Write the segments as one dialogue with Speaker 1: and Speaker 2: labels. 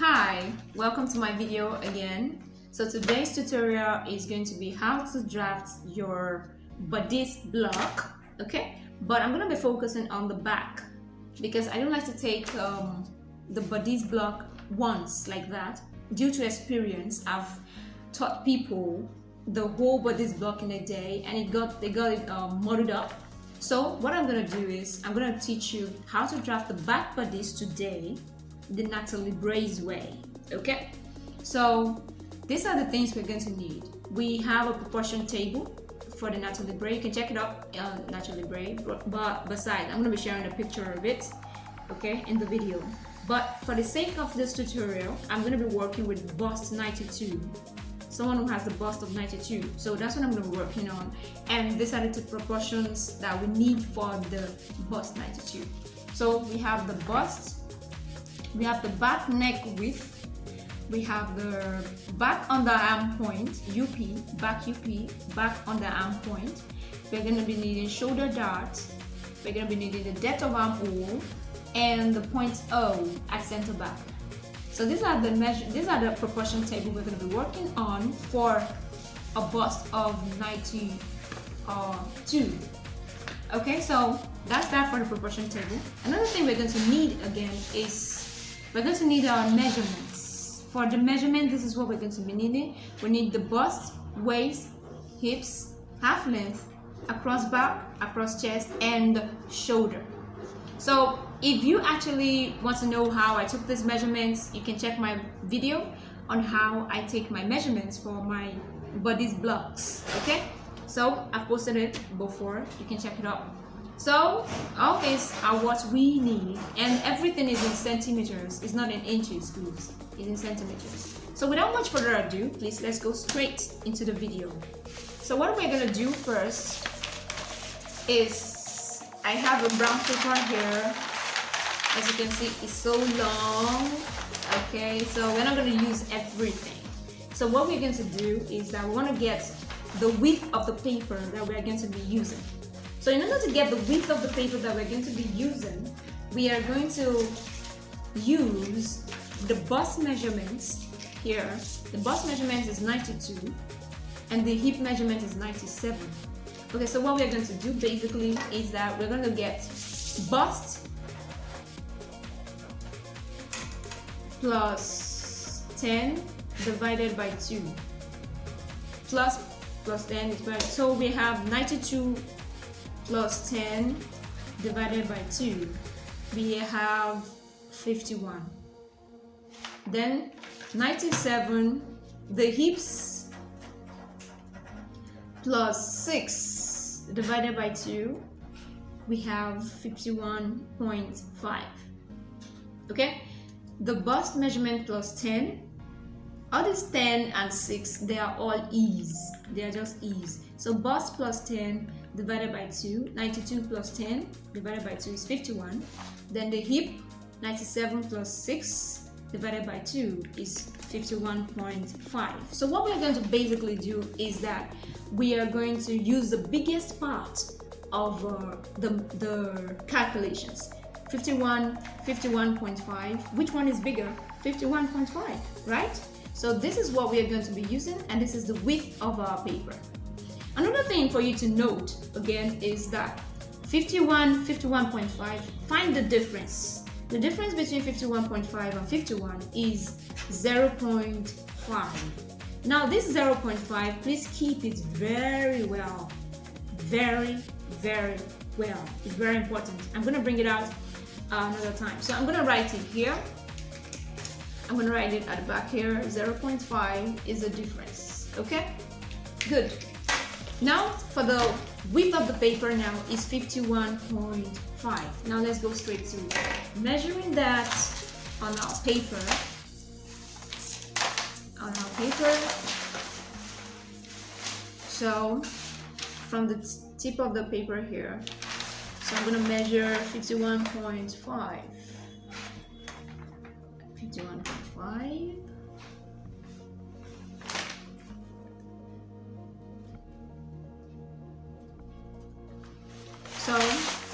Speaker 1: Hi, welcome to my video again. So today's tutorial is going to be how to draft your BODICE block, okay? But I'm going to be focusing on the back because I don't like to take the BODICE block once like that. Due to experience, I've taught people the whole BODICE block in a day and they got it muddled up. So what I'm going to do is I'm going to teach you how to draft the back BODICE today the Nathalie Bray's way. Okay, so these are the things we're going to need. We have a proportion table for the Nathalie Bray. You can check it out on Nathalie Bray, but besides, I'm going to be sharing a picture of it, okay, in the video. But for the sake of this tutorial, I'm going to be working with bust 92, someone who has the bust of 92. So that's what I'm going to be working on, and these are the two proportions that we need for the bust 92. So we have the bust, we have the back neck width, we have the back underarm point, back underarm point. We're going to be needing shoulder dart, we're going to be needing the depth of armhole, and the point O at center back. So these are the proportion table we're going to be working on for a bust of 92. Okay, so that's that for the proportion table. Another thing we're going to need again is we're going to need our measurements. For the measurement, this is what we're going to be needing. We need the bust, waist, hips, half length, across back, across chest, and shoulder. So if you actually want to know how I took these measurements, you can check my video on how I take my measurements for my BODICE blocks. Okay, so I've posted it before, you can check it out. So all these are what we need, and everything is in centimeters. It's not in inches, please. It's in centimeters. So without much further ado, please let's go straight into the video. So what we're gonna do first is I have a brown paper here. As you can see, it's so long. Okay, so we're not gonna use everything. So what we're going to do is that we want to get the width of the paper that we're going to be using. So in order to get the width of the paper that we're going to be using, we are going to use the bust measurements here. The bust measurement is 92 and the hip measurement is 97. Okay, so what we're going to do basically is that we're going to get bust plus 10 divided by 2 plus 10 is right. So we have 92 plus 10 divided by 2, we have 51. Then 97, the hips plus 6 divided by 2, we have 51.5. Okay, the bust measurement plus 10, all these 10 and 6, they are all e's, they are just e's. So bust plus 10 divided by 2, 92 plus 10 divided by 2 is 51. Then the hip, 97 plus 6 divided by 2 is 51.5. So what we're going to basically do is that we are going to use the biggest part of the calculations. 51.5. Which one is bigger? 51.5, right? So this is what we are going to be using, and this is the width of our paper. Another thing for you to note again is that 51.5, find the difference. The difference between 51.5 and 51 is 0.5. Now this 0.5, please keep it very well. Very well. It's very important. I'm going to bring it out another time. So I'm going to write it here. I'm going to write it at the back here. 0.5 is the difference. Okay? Good. Now for the width of the paper now is 51.5. Now let's go straight to measuring that on our paper. So from the tip of the paper here, so I'm going to measure 51.5. 51.5. So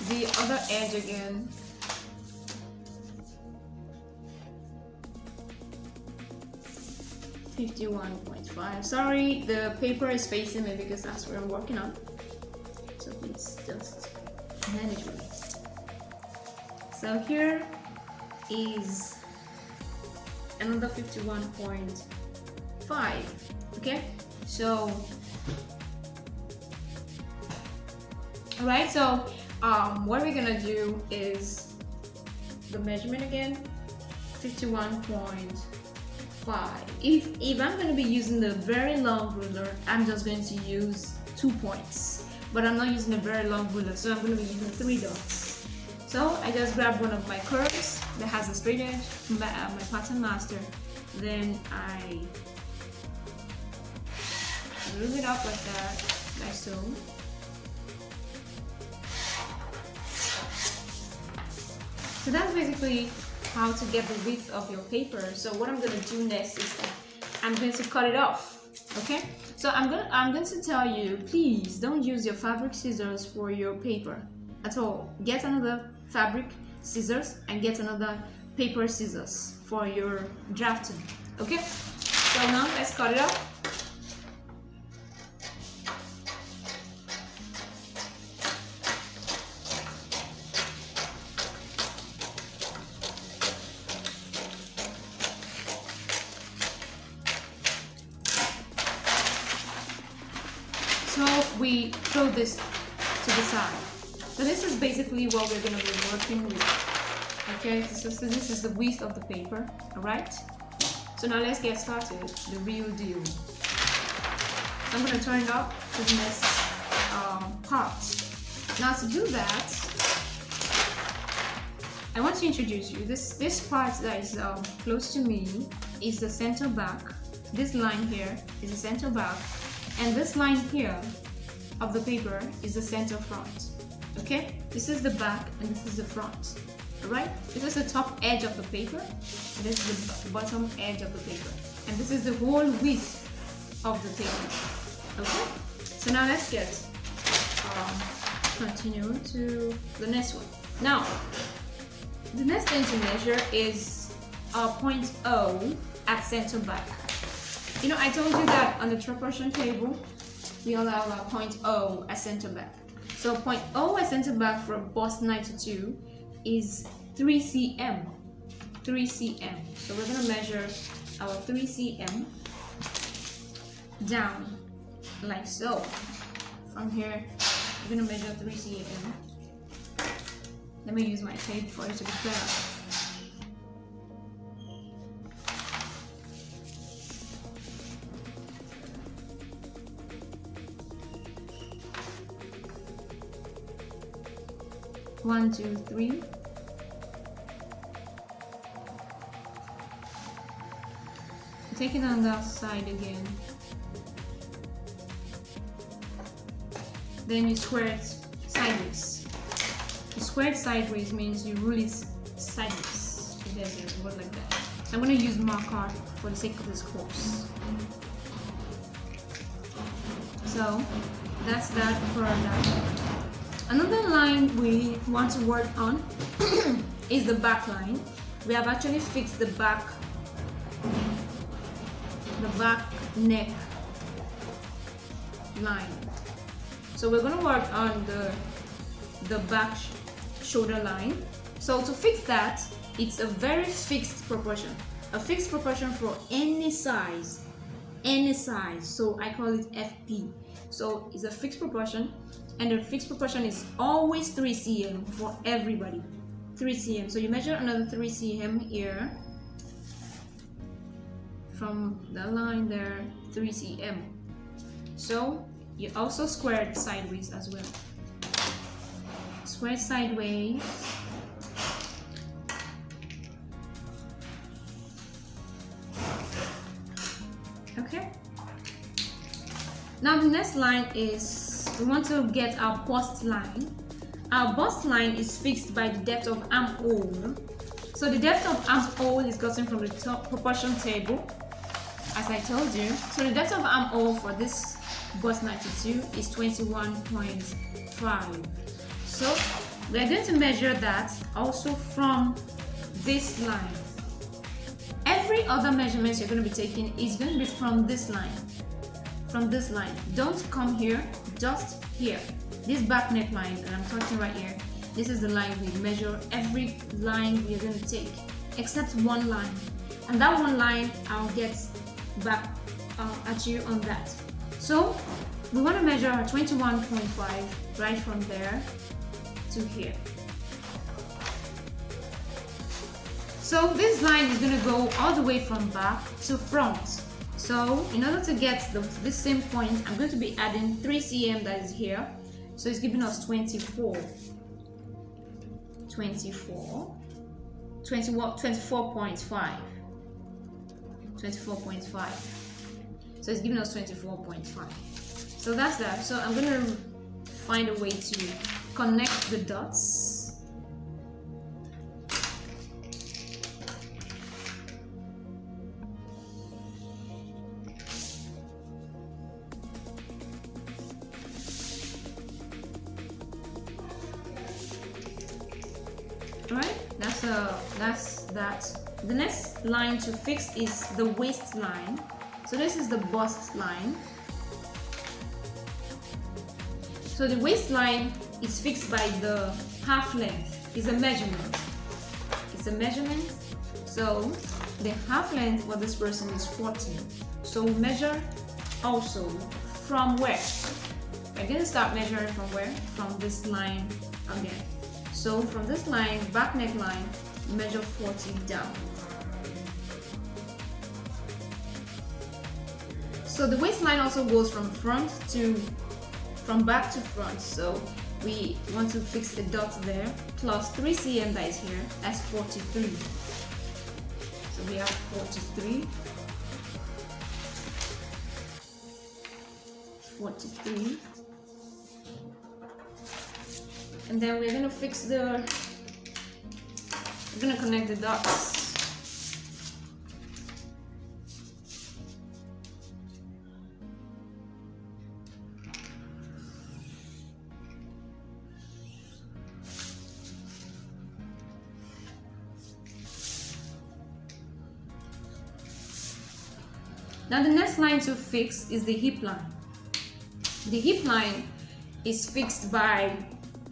Speaker 1: the other edge again, 51.5. Sorry, the paper is facing me because that's what I'm working on. So please just manage with it. So here is another 51.5. Okay, so all right, so what we're gonna do is the measurement again, 51.5. If I'm going to be using the very long ruler, I'm just going to use 2 points, but I'm not using a very long ruler, so I'm going to be using 3 dots. So I just grab one of my curves that has a straight edge, my pattern master, then I move it up like that, like so. So that's basically how to get the width of your paper. So what I'm gonna do next is that I'm going to cut it off. Okay, so I'm going to tell you, please don't use your fabric scissors for your paper at all. Get another fabric scissors and get another paper scissors for your drafting. Okay, so now let's cut it off. So we throw this to the side. So this is basically what we're going to be working with. Okay, so this is the width of the paper. All right. So now let's get started. The real deal. So I'm going to turn it up to the next part. Now to do that, I want to introduce you. This part that is close to me is the center back. This line here is the center back. And this line here of the paper is the center front. Okay, this is the back and this is the front. All right, this is the top edge of the paper and this is the bottom edge of the paper, and this is the whole width of the paper. Okay, so now let's get continue to the next one. Now the next thing to measure is point O at center back. You know, I told you that on the proportion table, we allow point O at center back. So point O at center back for bust 92 is 3 cm. 3 cm. So we're going to measure our 3 cm down like so. From here, we're going to measure 3 cm. Let me use my tape for it to be clear. One, two, three. Take it on the side again. Then you square it sideways. You square it sideways means you rule it sideways. There's a word like that. I'm going to use marker for the sake of this course. So that's that for that. Another line we want to work on is the back line. We have actually fixed the back neck line. So we're going to work on the back shoulder line. So to fix that, it's a very fixed proportion. A fixed proportion for any size. So I call it FP. So it's a fixed proportion. And the fixed proportion is always 3 cm for everybody. 3 cm. So you measure another 3 cm here. From the line there, 3 cm. So you also square it sideways as well. Square it sideways. Okay. Now the next line is, we want to get our bust line. Our bust line is fixed by the depth of armhole. So the depth of armhole is gotten from the top proportion table, as I told you. So the depth of armhole for this bust 92 is 21.5. So we're going to measure that also from this line. Every other measurements you're going to be taking is going to be from this line. From this line. Don't come here, just here. This back neckline that I'm touching right here, this is the line we measure every line we're going to take, except one line. And that one line, I'll get back at you on that. So we want to measure 21.5 right from there to here. So this line is going to go all the way from back to front. So in order to get this same point, I'm going to be adding 3 cm that is here. So it's giving us 24.5. So it's giving us 24.5. So that's that. So I'm going to find a way to connect the dots. Right, that's that. The next line to fix is the waistline. So this is the bust line. So the waistline is fixed by the half length. It's a measurement. It's a measurement. So the half length for this person is 40. So we measure also from where? We're going to start measuring from where? From this line again. So from this line, back neckline, measure 40 down. So the waistline also goes from back to front. So we want to fix a dot there, plus 3 cm that is here, that's 43. So we have 43. 43. And then we're gonna connect the dots. Now the next line to fix is the hip line. The hip line is fixed by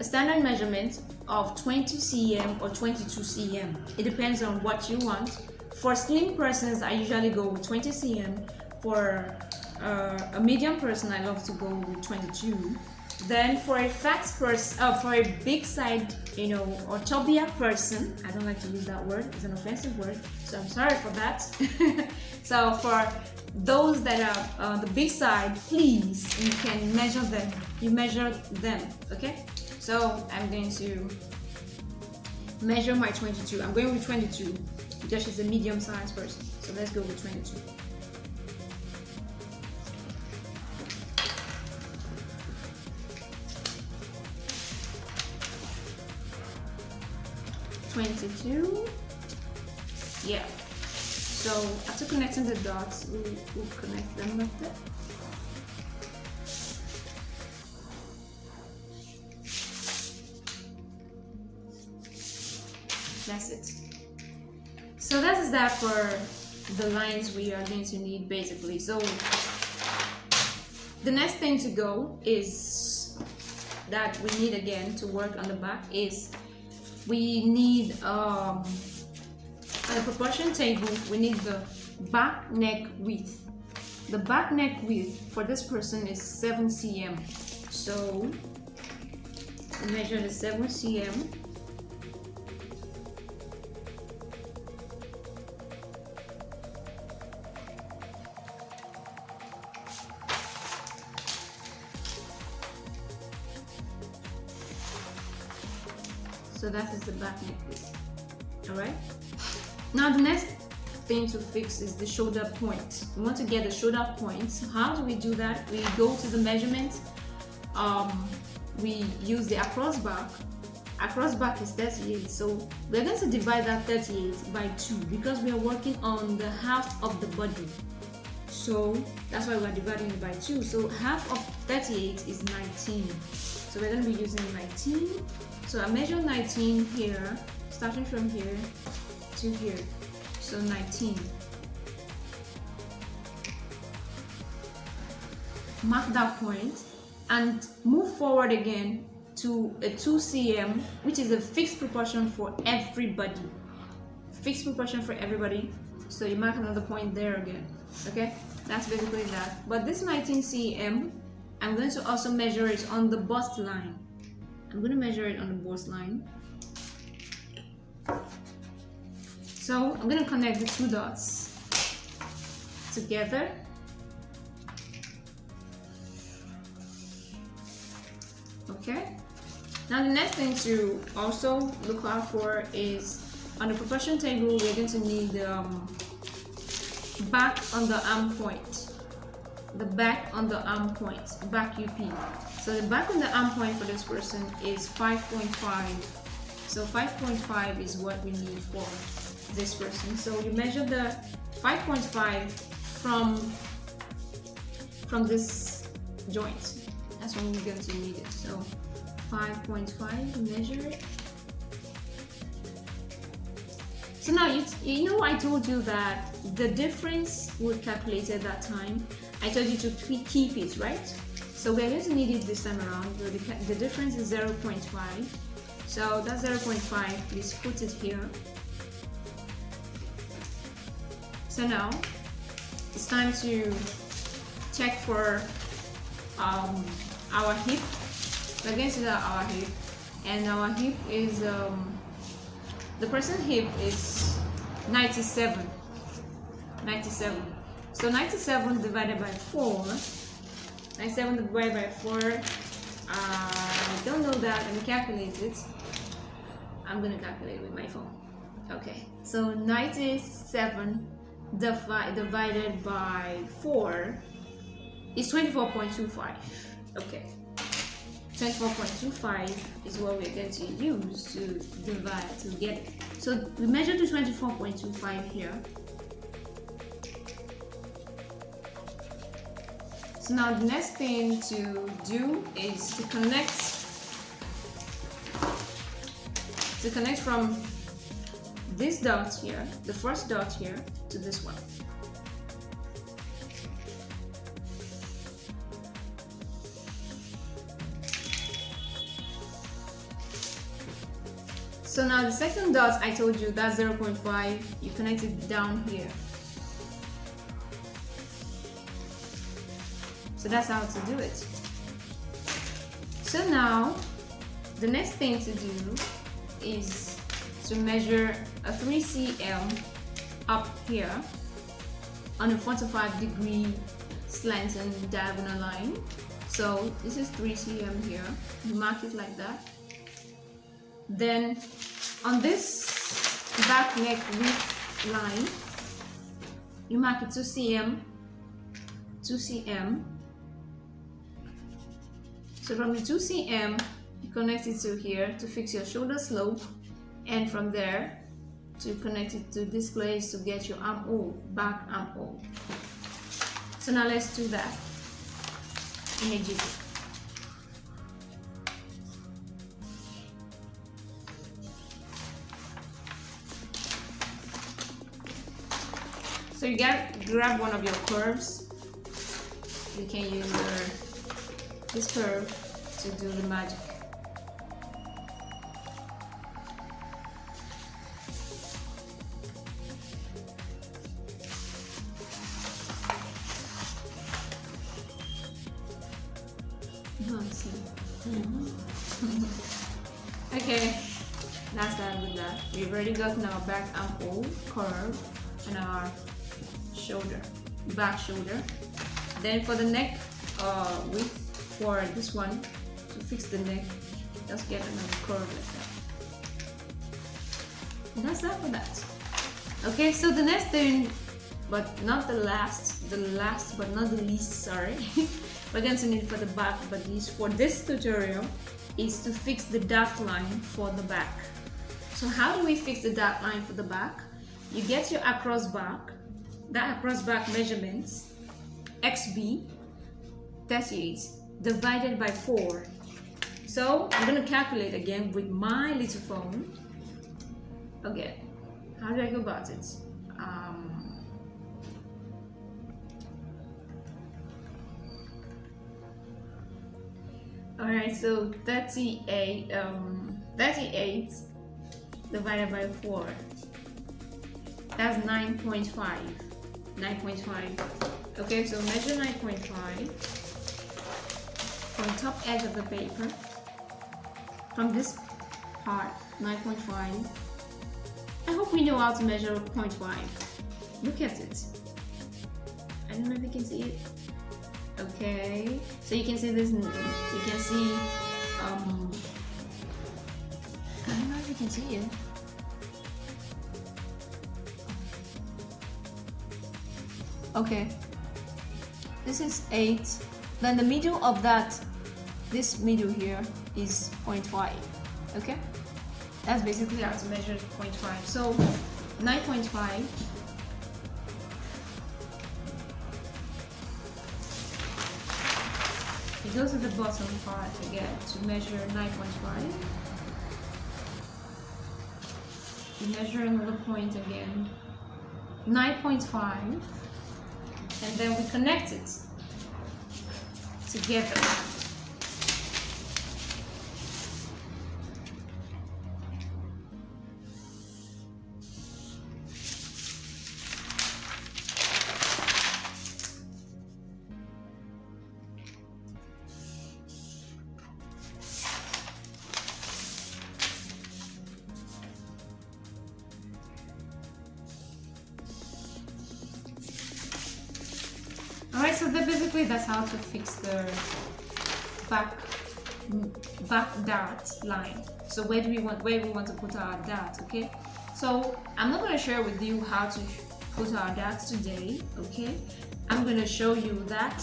Speaker 1: a standard measurement of 20 cm or 22 cm. It depends on what you want. For slim persons, I usually go with 20 cm. For a medium person, I love to go with 22. Then for a fat person, for a big side, or chubbier person, I don't like to use that word, it's an offensive word, so I'm sorry for that. So for those that are the big side, please, you can measure them. You measure them, okay? So I'm going to measure my 22. I'm going with 22 because she's a medium sized person. So let's go with 22. Yeah. So after connecting the dots, we'll connect them like that. That's it. So that is that for the lines we are going to need basically. So the next thing to go is that we need again to work on the back is we need on a proportion table, we need the back neck width. The back neck width for this person is 7 cm. So we measure the 7 cm. So that is the back neck width. Alright? Now the next thing to fix is the shoulder point. We want to get the shoulder point. How do we do that? We go to the measurement. We use the across back. Across back is 38. So we're going to divide that 38 by 2 because we are working on the half of the body. So that's why we're dividing it by 2. So half of 38 is 19. So we're going to be using 19. So I measure 19 here, starting from here to here. So 19. mark that point and move forward again to a 2 cm, which is a fixed proportion for everybody. Fixed proportion for everybody. So you mark another point there again. Okay, that's basically that. But this 19 cm, I'm going to also measure it on the bust line. I'm going to measure it on the bust line. So I'm going to connect the two dots together. Okay. Now the next thing to also look out for is on the proportion table, we're going to need back on the arm point. The back on the arm point, back UP. So the back on the arm point for this person is 5.5. So 5.5 is what we need for this person. So you measure the 5.5 from this joint. That's when we're going to need it. So 5.5, measure it. So now you know I told you that the difference we calculated that time, I told you to keep it, right? So we're going to need it this time around. The difference is 0.5. So that's 0.5, please put it here. So now it's time to check for our hip. We're going to do our hip, and our hip is the person's hip is 97. So 97 divided by 4. 97 divided by 4. I don't know that. Let me calculate it. I'm gonna calculate with my phone. Okay. So 97 divided by 4 is 24.25. Okay. 24.25 is what we're going to use to divide to get it. So we measure to 24.25 here. So now the next thing to do is to connect from this dot here, the first dot here, to this one. So now the second dot, I told you that's 0.5, you connect it down here. So that's how to do it. So now the next thing to do is to measure a 3 cm up here on a 45-degree slant and diagonal line. So this is 3 cm here, you mark it like that. Then on this back neck width line, you mark it 2 cm. So from the 2 cm, you connect it to here to fix your shoulder slope, and from there to connect it to this place to get your armhole, back armhole. So now let's do that in a jiffy. So you grab one of your curves. You can use this curve to do the magic. Okay, that's that with that. We've already gotten our back armhole curve and our shoulder, back shoulder. Then for the neck width for this one, to fix the neck, just get another curve like that. And that's that for that. Okay, so the next thing, but not the last but not the least, sorry, we're going to need for the back, but for this tutorial, is to fix the dart line for the back. So how do we fix the dart line for the back? You get your across back, that across back measurements, XB 38 divided by 4. So I'm going to calculate again with my little phone. Okay, how do I go about it? Alright, so 38 divided by 4, that's 9.5. 9.5. Okay, so measure 9.5 from top edge of the paper, from this part, 9.5. I hope we know how to measure 0.5. Look at it. I don't know if you can see it. Okay, so you can see this. You can see. I don't know if you can see it. Okay, this is 8. Then the middle of that, this middle here is 0.5. Okay, that's basically how to measure 0.5. So 9.5. You go to the bottom part again to measure 9.5. You measure another point again, 9.5, and then we connect it together. Alright, so basically that's how to fix the back dart line. So where we want to put our dart, okay? So I'm not going to share with you how to put our darts today, okay? I'm going to show you that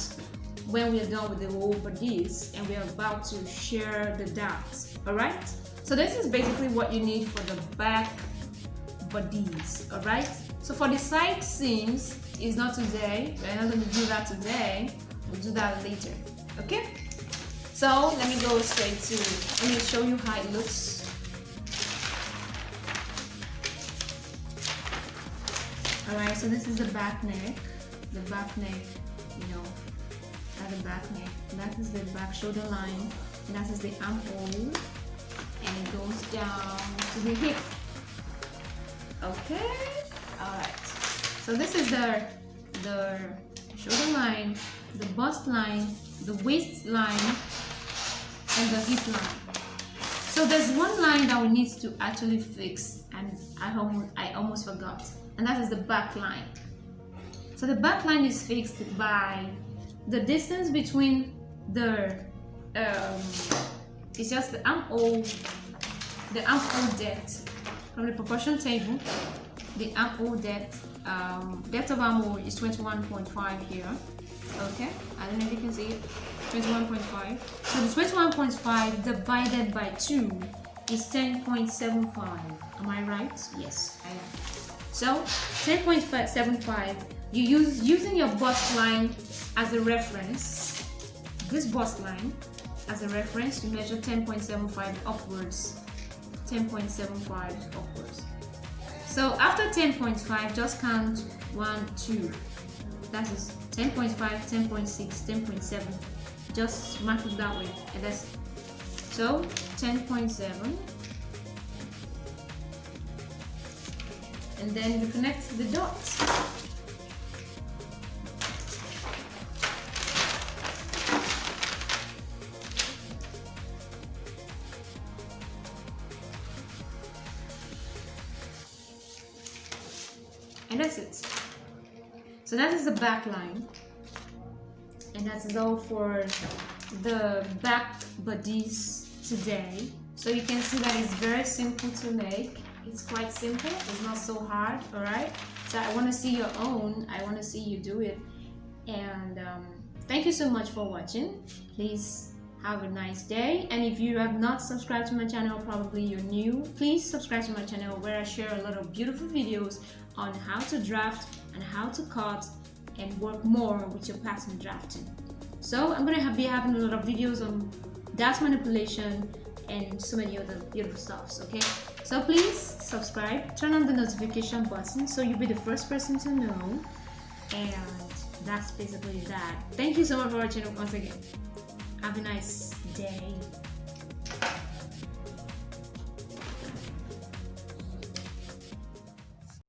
Speaker 1: when we are done with the whole bodice and we are about to share the darts. Alright? So this is basically what you need for the back bodice, alright? So for the side seams, is not today. We're not going to do that today. We'll do that later. Okay? So let me go straight to. Let me show you how it looks. Alright, so this is the back neck. The back neck, you know, that's the back neck. That is the back shoulder line. And that is the armhole. And it goes down to the hip. Okay? Alright. So this is the shoulder line, the bust line, the waist line, and the hip line. So there's one line that we need to actually fix, and I almost forgot, and that is the back line. So the back line is fixed by the distance between the it's just the armhole depth from the proportion table. The armhole depth of armhole is 21.5 here. Okay, I don't know if you can see it. 21.5. So the 21.5 divided by 2 is 10.75. Am I right? Yes, I am. So 10.75. You using your bust line as a reference. This bust line as a reference, you measure 10.75 upwards. 10.75 upwards. So after 10.5, just count 1, 2. That is 10.5, 10.6, 10.7. Just mark it that way. And that's so 10.7. And then you connect the dots. And that's it. So that is the back line, and that is all for the back bodice today. So you can see that it's very simple to make. It's quite simple. It's not so hard. All right. So I want to see your own. I want to see you do it. And thank you so much for watching. Please have a nice day. And if you have not subscribed to my channel, probably you're new, please subscribe to my channel where I share a lot of beautiful videos on how to draft and how to cut and work more with your pattern drafting. So I'm gonna be having a lot of videos on dart manipulation and so many other beautiful stuffs. Okay, so please subscribe, turn on the notification button so you'll be the first person to know. And that's basically that. Thank you so much for watching once again. Have a nice day.